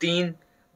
3,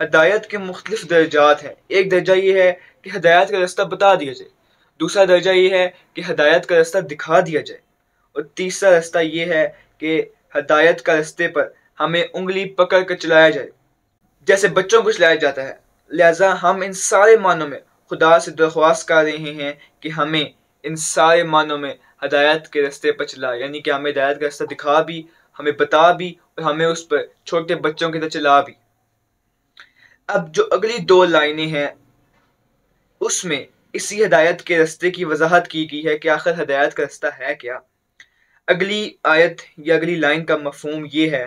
ہدایت کے مختلف درجات ہیں۔ ایک درجہ یہ ہے کہ ہدایت کا راستہ بتا دیا جائے، دوسرا درجہ یہ ہے کہ ہدایت کا راستہ دکھا دیا جائے، اور تیسرا راستہ یہ ہے کہ ہدایت کا راستے پر ہمیں انگلی پکڑ کر چلایا جائے، جیسے بچوں کو چلایا جاتا ہے۔ لہٰذا ہم ان سارے معنوں میں خدا سے درخواست کر رہے ہیں کہ ہمیں ان سارے معنوں میں ہدایت کے راستے پر چلائے، یعنی کہ ہمیں ہدایت کا راستہ دکھا بھی، ہمیں بتا بھی، اور ہمیں اس پر چھوٹے بچوں کی طرح چلا بھی۔ اب جو اگلی 2 لائنیں ہیں اس میں اسی ہدایت کے راستے کی وضاحت کی گئی ہے کہ آخر ہدایت کا راستہ ہے کیا۔ اگلی آیت یا اگلی لائن کا مفہوم یہ ہے،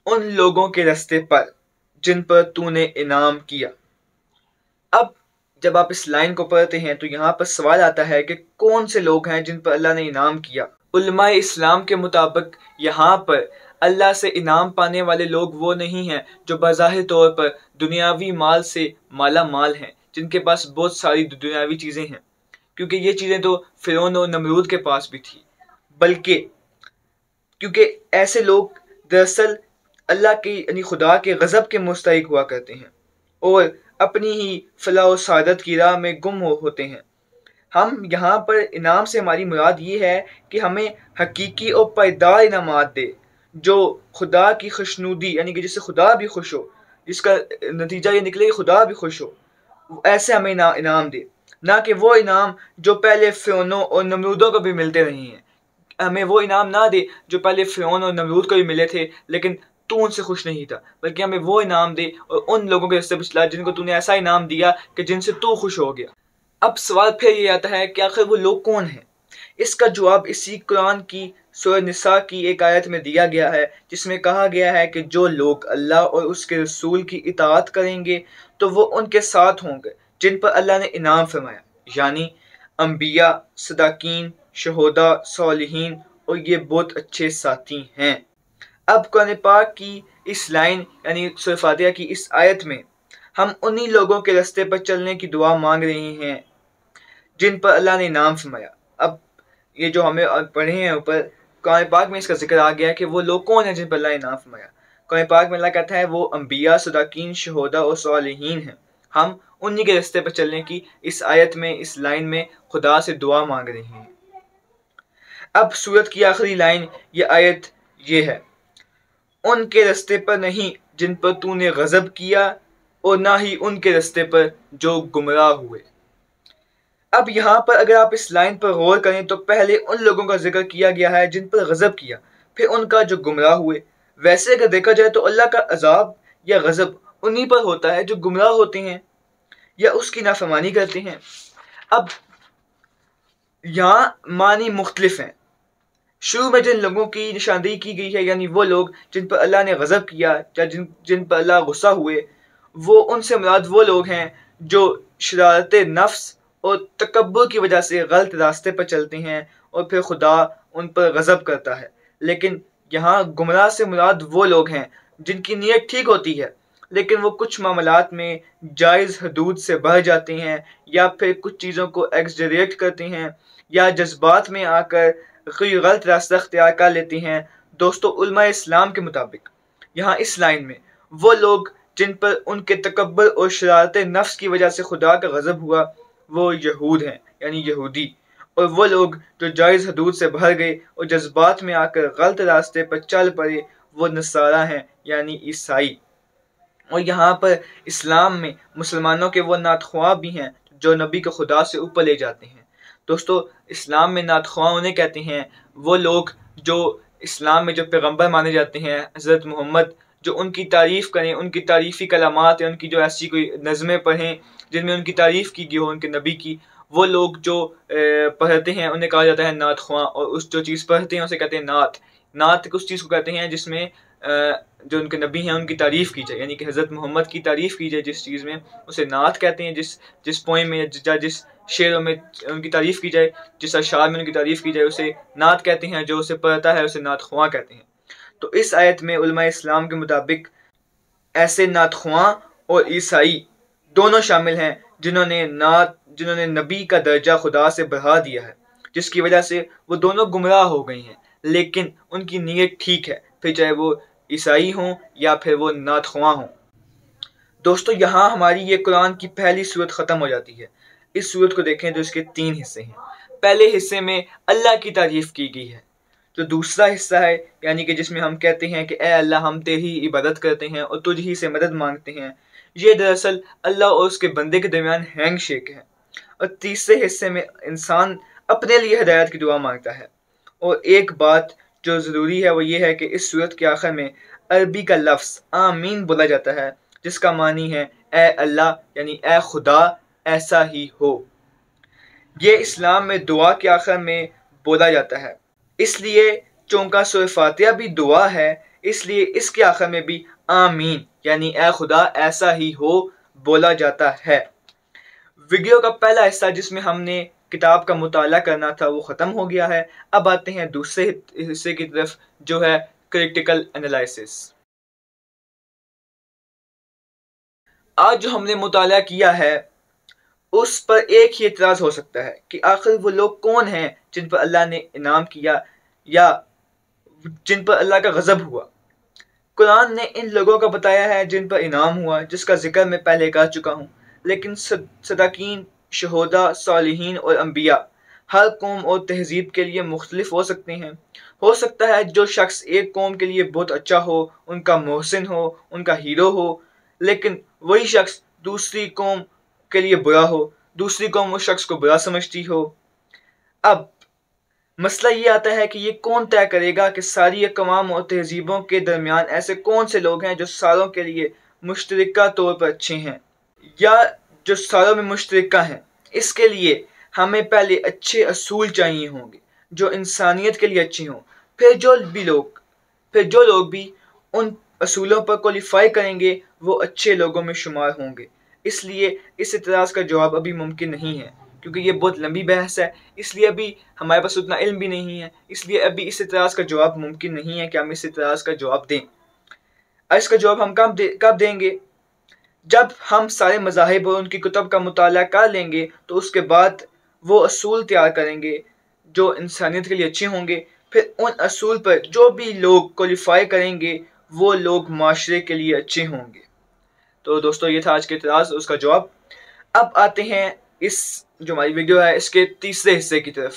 ان لوگوں کے راستے پر جن پر تو نے انعام کیا۔ اب جب آپ اس لائن کو پڑھتے ہیں تو یہاں پر سوال آتا ہے کہ کون سے لوگ ہیں جن پر اللہ نے انعام کیا۔ علماء اسلام کے مطابق یہاں پر اللہ سے انعام پانے والے لوگ وہ نہیں ہیں جو بظاہر طور پر دنیاوی مال سے مالا مال ہیں، جن کے پاس بہت ساری دنیاوی چیزیں ہیں، کیونکہ یہ چیزیں تو فرعون اور نمرود کے پاس بھی تھی، بلکہ کیونکہ ایسے لوگ دراصل اللہ کے یعنی خدا کے غضب کے مستحق ہوا کرتے ہیں اور اپنی ہی فلاح و سعادت کی راہ میں گم ہوتے ہیں۔ ہم یہاں پر انعام سے ہماری مراد یہ ہے کہ ہمیں حقیقی اور پائیدار انعامات دے جو خدا کی خوشنودی یعنی کہ جس سے خدا بھی خوش ہو، جس کا نتیجہ یہ نکلے کہ خدا بھی خوش ہو، ایسے ہمیں انعام دے، نہ کہ وہ انعام جو پہلے فرعونوں اور نمرودوں کو بھی ملتے رہے ہیں۔ ہمیں وہ انعام نہ دے جو پہلے فرعون اور نمرود کو بھی ملے تھے لیکن تو ان سے خوش نہیں تھا، بلکہ ہمیں وہ انعام دے اور ان لوگوں کے راستے پر چلا جن کو تو نے ایسا انعام دیا کہ جن سے تو خوش ہو گیا۔ اب سوال پھر یہ آتا ہے کہ آخر وہ لوگ کون ہیں؟ اس کا جواب اسی قرآن کی سورہ نساء کی ایک آیت میں دیا گیا ہے، جس میں کہا گیا ہے کہ جو لوگ اللہ اور اس کے رسول کی اطاعت کریں گے تو وہ ان کے ساتھ ہوں گے جن پر اللہ نے انعام فرمایا، یعنی انبیاء، صداقین، شہداء، صالحین، اور یہ بہت اچھے ساتھی ہیں۔ اب قرآن پاک کی اس لائن یعنی سورہ فاتحہ کی اس آیت میں ہم انہی لوگوں کے راستے پر چلنے کی دعا مانگ رہے ہیں جن پر اللہ نے انعام فرمایا۔ اب یہ جو ہمیں پڑھے ہیں اوپر قرآن پاک میں اس کا ذکر آ گیا کہ وہ لوگ کون ہیں جن پر اللہ نے انعام فرمایا۔ قرآن پاک میں اللہ کہتا ہے وہ انبیاء، صداقین، شہداء اور صالحین ہیں۔ ہم انہی کے راستے پر چلنے کی اس آیت میں اس لائن میں خدا سے دعا مانگ رہے ہیں۔ اب سورت کی آخری لائن یہ آیت یہ ہے، ان کے راستے پر نہیں جن پر تو نے غضب کیا اور نہ ہی ان کے راستے پر جو گمراہ ہوئے۔ اب یہاں پر اگر آپ اس لائن پر غور کریں تو پہلے ان لوگوں کا ذکر کیا گیا ہے جن پر غضب کیا، پھر ان کا جو گمراہ ہوئے۔ ویسے اگر دیکھا جائے تو اللہ کا عذاب یا غضب انہی پر ہوتا ہے جو گمراہ ہوتے ہیں یا اس کی نافرمانی کرتے ہیں۔ اب یہاں معنی مختلف ہیں۔ شروع میں جن لوگوں کی نشاندہی کی گئی ہے یعنی وہ لوگ جن پر اللہ نے غضب کیا یا جن پر اللہ غصہ ہوئے، وہ ان سے مراد وہ لوگ ہیں جو شرارت نفس اور تکبر کی وجہ سے غلط راستے پر چلتے ہیں اور پھر خدا ان پر غضب کرتا ہے۔ لیکن یہاں گمراہ سے مراد وہ لوگ ہیں جن کی نیت ٹھیک ہوتی ہے لیکن وہ کچھ معاملات میں جائز حدود سے بڑھ جاتے ہیں یا پھر کچھ چیزوں کو ایگزیجریٹ کرتے ہیں یا جذبات میں آ کر کوئی غلط راستہ اختیار کر لیتے ہیں۔ دوستو، علماء اسلام کے مطابق یہاں اس لائن میں وہ لوگ جن پر ان کے تکبر اور شرارت نفس کی وجہ سے خدا کا غضب ہوا وہ یہود ہیں یعنی یہودی، اور وہ لوگ جو جائز حدود سے بھر گئے اور جذبات میں آ کر غلط راستے پر چل پڑے وہ نصارہ ہیں یعنی عیسائی۔ اور یہاں پر اسلام میں مسلمانوں کے وہ نعت خواہ بھی ہیں جو نبی کو خدا سے اوپر لے جاتے ہیں۔ دوستو، اسلام میں نعت خواہ انہیں کہتے ہیں وہ لوگ جو اسلام میں جو پیغمبر مانے جاتے ہیں حضرت محمد، جو ان کی تعریف کریں، ان کی تعریفی کلمات ہیں، ان کی جو ایسی کوئی نظمیں پڑھیں جن میں ان کی تعریف کی گئی ہو ان کے نبی کی، وہ لوگ جو پڑھتے ہیں انہیں کہا جاتا ہے نعت خواہ، اور اس جو چیز پڑھتے ہیں اسے کہتے ہیں نعت۔ نعت اس چیز کو کہتے ہیں جس میں جو ان کے نبی ہیں ان کی تعریف کی جائے، یعنی کہ حضرت محمد کی تعریف کی جائے جس چیز میں، اسے نعت کہتے ہیں۔ جس پوئم میں یا جس شعروں میں ان کی تعریف کی جائے، جس اشعار میں ان کی تعریف کی جائے اسے نعت کہتے ہیں، جو اسے پڑھتا ہے اسے نعت خواہ کہتے ہیں۔ تو اس آیت میں علماء اسلام کے مطابق ایسے نعت خواہ اور عیسائی دونوں شامل ہیں جنہوں نے نبی کا درجہ خدا سے بڑھا دیا ہے، جس کی وجہ سے وہ دونوں گمراہ ہو گئی ہیں، لیکن ان کی نیت ٹھیک ہے، پھر چاہے وہ عیسائی ہوں یا پھر وہ نعت خواہ ہوں۔ دوستو یہاں ہماری یہ قرآن کی پہلی سورت ختم ہو جاتی ہے۔ اس سورت کو دیکھیں تو اس کے 3 حصے ہیں۔ پہلے حصے میں اللہ کی تعریف کی گئی ہے۔ جو دوسرا حصہ ہے یعنی کہ جس میں ہم کہتے ہیں کہ اے اللہ ہم تیری عبادت کرتے ہیں اور تجھ ہی سے مدد مانگتے ہیں، یہ دراصل اللہ اور اس کے بندے کے درمیان ہینڈ شیک ہے۔ اور تیسرے حصے میں انسان اپنے لیے ہدایت کی دعا مانگتا ہے۔ اور ایک بات جو ضروری ہے وہ یہ ہے کہ اس سورت کے آخر میں عربی کا لفظ آمین بولا جاتا ہے، جس کا معنی ہے اے اللہ یعنی اے خدا ایسا ہی ہو۔ یہ اسلام میں دعا کے آخر میں بولا جاتا ہے، اس لیے چونکہ سورہ فاتحہ بھی دعا ہے، اس لیے اس کے آخر میں بھی آمین یعنی اے خدا ایسا ہی ہو بولا جاتا ہے۔ ویڈیو کا پہلا حصہ جس میں ہم نے کتاب کا مطالعہ کرنا تھا وہ ختم ہو گیا ہے۔ اب آتے ہیں دوسرے حصے کی طرف جو ہے کریٹیکل انالائسس۔ آج جو ہم نے مطالعہ کیا ہے اس پر ایک ہی اعتراض ہو سکتا ہے کہ آخر وہ لوگ کون ہیں جن پر اللہ نے انعام کیا یا جن پر اللہ کا غضب ہوا۔ قرآن نے ان لوگوں کا بتایا ہے جن پر انعام ہوا، جس کا ذکر میں پہلے کر چکا ہوں، لیکن صداقین، شہداء، صالحین اور انبیاء ہر قوم اور تہذیب کے لیے مختلف ہو سکتے ہیں۔ ہو سکتا ہے جو شخص ایک قوم کے لیے بہت اچھا ہو، ان کا محسن ہو، ان کا ہیرو ہو، لیکن وہی شخص دوسری قوم کے لیے برا ہو، دوسری قوم اس شخص کو برا سمجھتی ہو۔ اب مسئلہ یہ آتا ہے کہ یہ کون طے کرے گا کہ ساری اقوام اور تہذیبوں کے درمیان ایسے کون سے لوگ ہیں جو ساروں کے لیے مشترکہ طور پر اچھے ہیں یا جو ساروں میں مشترکہ ہیں۔ اس کے لیے ہمیں پہلے اچھے اصول چاہیے ہوں گے جو انسانیت کے لیے اچھے ہوں، پھر جو لوگ بھی ان اصولوں پر کوالیفائی کریں گے وہ اچھے لوگوں میں شمار ہوں گے۔ اس لیے اس اعتراض کا جواب ابھی ممکن نہیں ہے کیونکہ یہ بہت لمبی بحث ہے، اس لیے ابھی ہمارے پاس اتنا علم بھی نہیں ہے، اس لیے ابھی اس اعتراض کا جواب ممکن نہیں ہے کہ ہم اس اعتراض کا جواب دیں۔ اس کا جواب ہم کب دیں گے؟ جب ہم سارے مذاہب اور ان کی کتب کا مطالعہ کر لیں گے تو اس کے بعد وہ اصول تیار کریں گے جو انسانیت کے لیے اچھے ہوں گے، پھر ان اصول پر جو بھی لوگ کوالیفائی کریں گے وہ لوگ معاشرے کے لیے اچھے ہوں گے۔ تو دوستو یہ تھا آج کے اعتراض اور اس کا جواب۔ اب آتے ہیں اس جو ہماری ویڈیو ہے اس کے تیسرے حصے کی طرف۔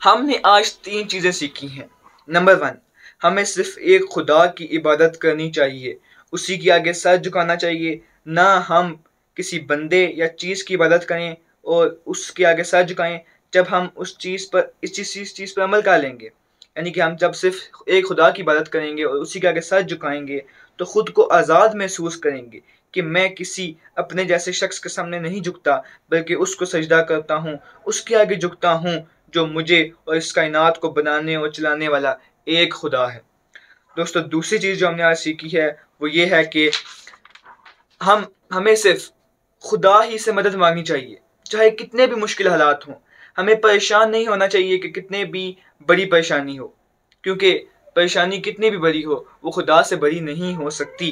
ہم نے آج 3 چیزیں سیکھی ہیں۔ نمبر 1، ہمیں صرف ایک خدا کی عبادت کرنی چاہیے، اسی کے آگے سر جھکانا چاہیے، نہ ہم کسی بندے یا چیز کی عبادت کریں اور اس کے آگے سر جھکائیں۔ جب ہم اس چیز پر عمل کر لیں گے، یعنی کہ ہم جب صرف ایک خدا کی عبادت کریں گے اور اسی کے آگے سر جھکائیں گے تو خود کو آزاد محسوس کریں گے کہ میں کسی اپنے جیسے شخص کے سامنے نہیں جھکتا بلکہ اس کو سجدہ کرتا ہوں، اس کے آگے جھکتا ہوں جو مجھے اور اس کائنات کو بنانے اور چلانے والا ایک خدا ہے۔ دوستو دوسری چیز جو ہم نے آج سیکھی ہے وہ یہ ہے کہ ہمیں صرف خدا ہی سے مدد مانگنی چاہیے، چاہے کتنے بھی مشکل حالات ہوں۔ ہمیں پریشان نہیں ہونا چاہیے کہ کتنے بھی بڑی پریشانی ہو، کیونکہ پریشانی کتنی بھی بڑی ہو وہ خدا سے بڑی نہیں ہو سکتی۔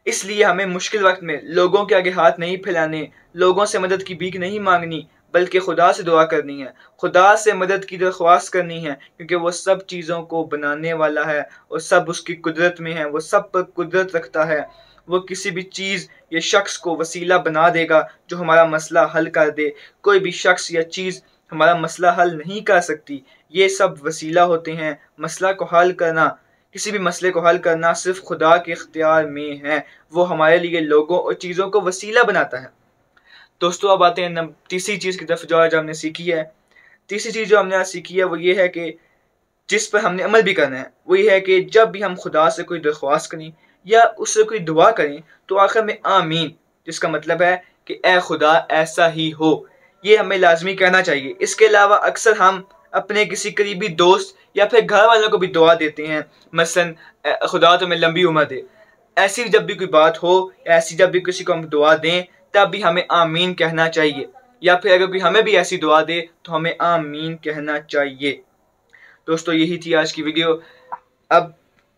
اس لیے ہمیں مشکل وقت میں لوگوں کے آگے ہاتھ نہیں پھیلانے، لوگوں سے مدد کی بھیک نہیں مانگنی، بلکہ خدا سے دعا کرنی ہے، خدا سے مدد کی درخواست کرنی ہے، کیونکہ وہ سب چیزوں کو بنانے والا ہے اور سب اس کی قدرت میں ہے، وہ سب پر قدرت رکھتا ہے۔ وہ کسی بھی چیز یا شخص کو وسیلہ بنا دے گا جو ہمارا مسئلہ حل کر دے۔ کوئی بھی شخص یا چیز ہمارا مسئلہ حل نہیں کر سکتی، یہ سب وسیلہ ہوتے ہیں۔ مسئلہ کو حل کرنا، کسی بھی مسئلے کو حل کرنا صرف خدا کے اختیار میں ہے، وہ ہمارے لیے لوگوں اور چیزوں کو وسیلہ بناتا ہے۔ دوستو اب آتے ہیں تیسری چیز کی طرف جو آج ہم نے سیکھی ہے۔ تیسری چیز جو ہم نے آج سیکھی ہے وہ یہ ہے کہ جس پر ہم نے عمل بھی کرنا ہے، وہ یہ ہے کہ جب بھی ہم خدا سے کوئی درخواست کریں یا اس سے کوئی دعا کریں تو آخر میں آمین، جس کا مطلب ہے کہ اے خدا ایسا ہی ہو، یہ ہمیں لازمی کہنا چاہیے۔ اس کے علاوہ اکثر ہم اپنے کسی قریبی دوست یا پھر گھر والوں کو بھی دعا دیتے ہیں، مثلا خدا تمہیں لمبی عمر دے۔ ایسی جب بھی کوئی بات ہو، ایسی جب بھی کسی کو ہم دعا دیں تب بھی ہمیں آمین کہنا چاہیے، یا پھر اگر کوئی ہمیں بھی ایسی دعا دے تو ہمیں آمین کہنا چاہیے۔ دوستو یہی تھی آج کی ویڈیو۔ اب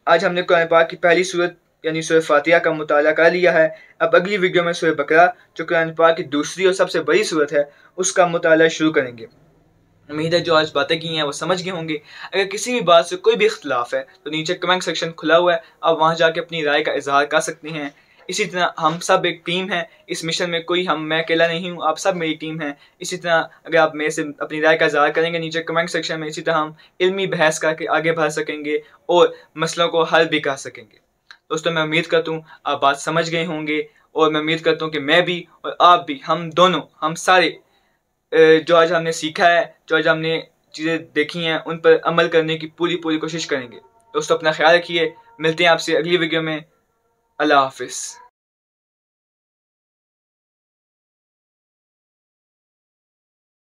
آج ہم نے قرآن پاک کی پہلی سورت یعنی سورہ فاتحہ کا مطالعہ کر لیا ہے۔ اب اگلی ویڈیو میں سورہ بقرہ جو قرآن پاک کی دوسری اور سب سے بڑی سورت ہے اس کا مطالعہ شروع کریں گے۔ امید ہے جو آج باتیں کی ہیں وہ سمجھ گئے ہوں گے۔ اگر کسی بھی بات سے کوئی بھی اختلاف ہے تو نیچے کمنٹ سیکشن کھلا ہوا ہے، آپ وہاں جا کے اپنی رائے کا اظہار کر سکتے ہیں۔ اسی طرح ہم سب ایک ٹیم ہے اس مشن میں، میں اکیلا نہیں ہوں، آپ سب میری ٹیم ہیں۔ اسی طرح اگر آپ میرے سے اپنی رائے کا اظہار کریں گے نیچے کمنٹ سیکشن میں، اسی طرح ہم علمی بحث کر کے آگے بڑھ سکیں گے اور مسئلوں کو حل بھی کر سکیں گے۔ دوستوں میں امید کرتا ہوں آپ بات سمجھ گئے ہوں گے، اور میں امید کرتا ہوں کہ میں بھی اور آپ بھی، ہم دونوں، ہم سارے جو آج ہم نے سیکھا ہے، جو آج ہم نے چیزیں دیکھی ہیں، ان پر عمل کرنے کی پوری کوشش کریں گے۔ دوستو اپنا خیال رکھیے، ملتے ہیں آپ سے اگلی ویڈیو میں۔ اللہ حافظ۔